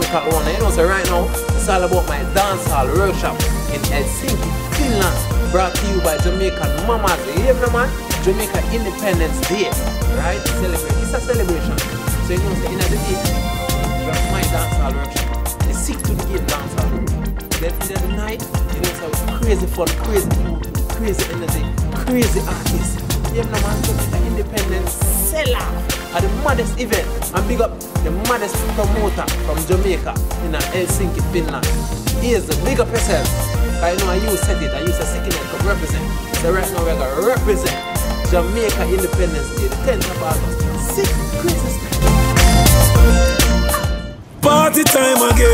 Jamaica owner. You know, so right now, it's all about my dancehall workshop in Helsinki, Finland. Brought to you by Jamaican Mamas. You hear me, man? Jamaica Independence Day, right? Celebrate. It's a celebration. So you know, so in the day, that's my dancehall workshop. They stick to the game dancehall. Then in the night, you know, so it's crazy fun, crazy food, crazy energy, crazy artists. You know, man, Jamaica Independence seller at the maddest event. And big up the maddest promoter from Jamaica in Helsinki, Finland. Here's the big up yourself. I know you said it, and you said second and come represent. So right now we're gonna represent Jamaica Independence Day, the 10th of August. Sick, crazy stuff. Party time again.